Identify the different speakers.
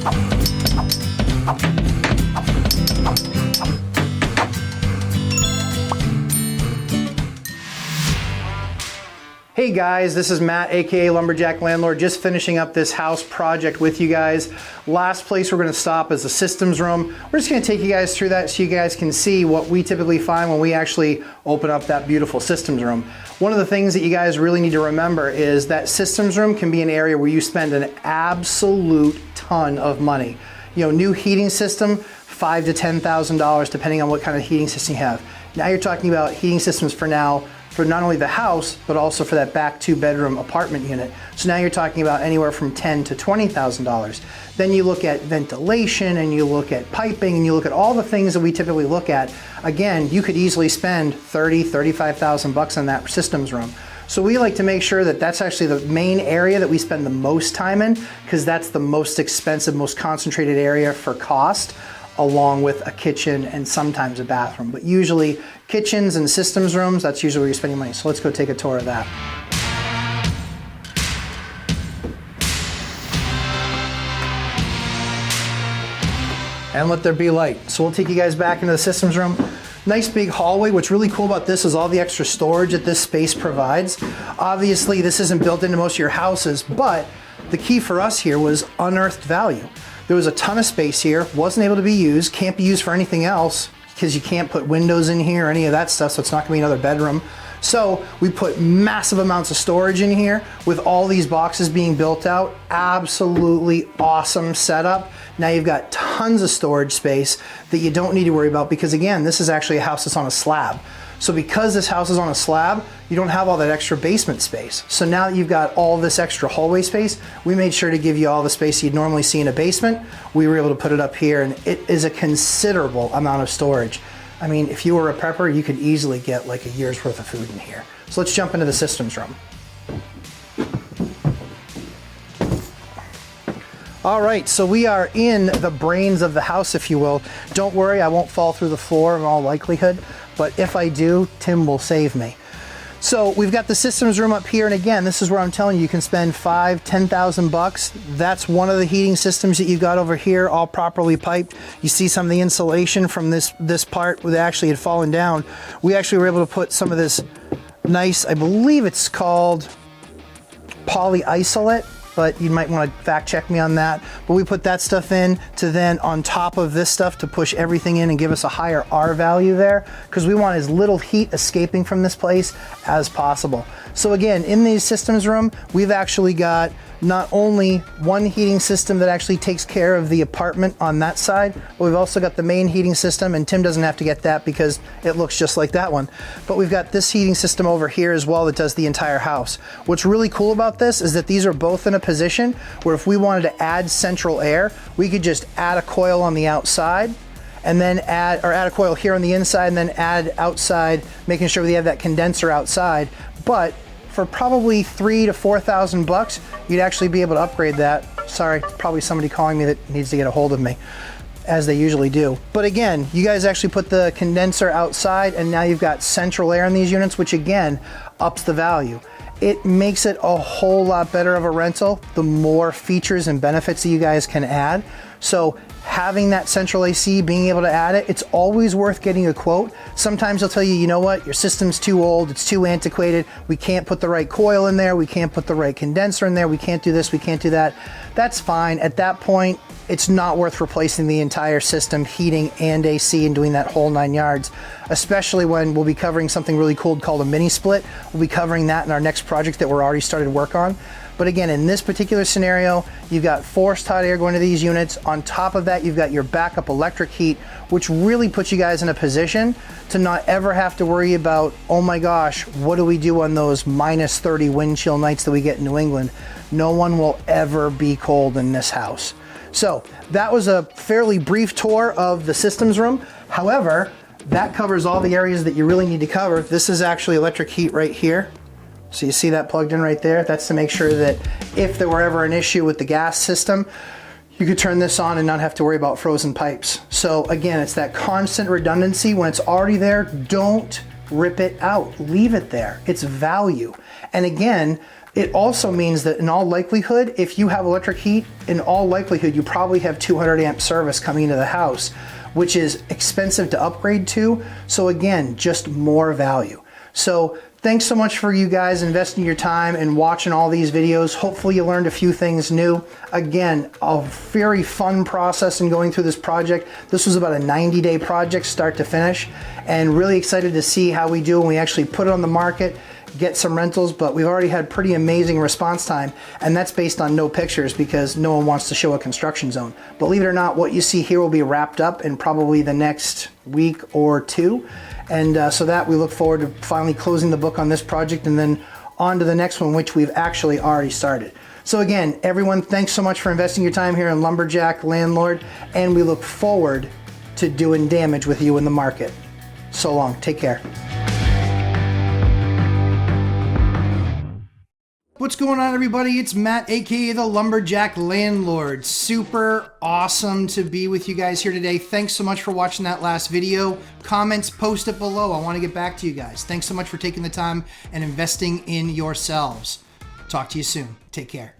Speaker 1: Hey guys, this is Matt, aka Lumberjack Landlord, just finishing up this house project with you guys. Last place we're going to stop is the systems room. We're just going to take you guys through that so you guys can see what we typically find when we actually open up that beautiful systems room. One of the things that you guys really need to remember is that systems room can be an area where you spend an absolute ton of money. You know, new heating system, $5,000 to $10,000 depending on what kind of heating system you have. Now you're talking about heating systems for not only the house, but also for that back 2-bedroom apartment unit. So now you're talking about anywhere from $10,000 to $20,000. Then you look at ventilation and you look at piping and you look at all the things that we typically look at. Again, you could easily spend $30,000, $35,000 on that systems room. So we like to make sure that that's actually the main area that we spend the most time in, because that's the most expensive, most concentrated area for cost, along with a kitchen and sometimes a bathroom. But usually kitchens and systems rooms, that's usually where you're spending money. So let's go take a tour of that. And let there be light. So we'll take you guys back into the systems room. Nice big hallway. What's really cool about this is all the extra storage that this space provides. Obviously this isn't built into most of your houses, but the key for us here was unearthed value. There was a ton of space here, wasn't able to be used, can't be used for anything else because you can't put windows in here or any of that stuff, so it's not gonna be another bedroom. So we put massive amounts of storage in here with all these boxes being built out. Absolutely awesome setup. Now you've got tons of storage space that you don't need to worry about because again, this is actually a house that's on a slab. So because this house is on a slab, you don't have all that extra basement space. So now that you've got all this extra hallway space, we made sure to give you all the space you'd normally see in a basement. We were able to put it up here, and it is a considerable amount of storage. I mean, if you were a prepper, you could easily get like a year's worth of food in here. So let's jump into the systems room. All right, so we are in the brains of the house, if you will. Don't worry, I won't fall through the floor in all likelihood, but if I do, Tim will save me. So we've got the systems room up here, and again, this is where I'm telling you, you can spend $5,000, $10,000. That's one of the heating systems that you've got over here, all properly piped. You see some of the insulation from this part that actually had fallen down. We actually were able to put some of this nice, I believe it's called polyisolate, but you might want to fact check me on that. But we put that stuff in to then on top of this stuff to push everything in and give us a higher R value there, because we want as little heat escaping from this place as possible. So again, in the systems room, we've actually got not only one heating system that actually takes care of the apartment on that side, but we've also got the main heating system, and Tim doesn't have to get that because it looks just like that one. But we've got this heating system over here as well that does the entire house. What's really cool about this is that these are both in a position where if we wanted to add central air, we could just add a coil on the outside and then add a coil here on the inside and then add outside, making sure we have that condenser outside. But for probably $3,000 to $4,000, you'd actually be able to upgrade that. Sorry, probably somebody calling me that needs to get a hold of me, as they usually do. But again, you guys actually put the condenser outside, and now you've got central air in these units, which again, ups the value. It makes it a whole lot better of a rental, the more features and benefits that you guys can add. So having that central AC, being able to add it, it's always worth getting a quote. Sometimes they'll tell you, you know what, your system's too old, it's too antiquated, we can't put the right coil in there, we can't put the right condenser in there, we can't do this, we can't do that. That's fine. At that point, it's not worth replacing the entire system, heating and AC, and doing that whole 9 yards, especially when we'll be covering something really cool called a mini split. We'll be covering that in our next project that we're already started work on. But again, in this particular scenario, you've got forced hot air going to these units. On top of that, you've got your backup electric heat, which really puts you guys in a position to not ever have to worry about, oh my gosh, what do we do on those minus 30 wind chill nights that we get in New England? No one will ever be cold in this house. So that was a fairly brief tour of the systems room. However, that covers all the areas that you really need to cover. This is actually electric heat right here. So you see that plugged in right there? That's to make sure that if there were ever an issue with the gas system, you could turn this on and not have to worry about frozen pipes. So again, it's that constant redundancy. When it's already there, don't rip it out. Leave it there. It's value. And again, It also means that in all likelihood, if you have electric heat, in all likelihood, you probably have 200 amp service coming into the house, which is expensive to upgrade to. So again, just more value. So thanks so much for you guys investing your time and watching all these videos. Hopefully you learned a few things new. Again, a very fun process in going through this project. This was about a 90-day project, start to finish, and really excited to see how we do when we actually put it on the market, get some rentals, but we've already had pretty amazing response time, and that's based on no pictures because no one wants to show a construction zone. Believe it or not, what you see here will be wrapped up in probably the next week or two, and so that we look forward to finally closing the book on this project and then on to the next one, which we've actually already started. So again, everyone, thanks so much for investing your time here in Lumberjack Landlord, and we look forward to doing damage with you in the market. So long, take care. What's going on, everybody? It's Matt, aka the Lumberjack Landlord. Super awesome to be with you guys here today. Thanks so much for watching that last video. Comments, post it below. I want to get back to you guys. Thanks so much for taking the time and investing in yourselves. Talk to you soon. Take care.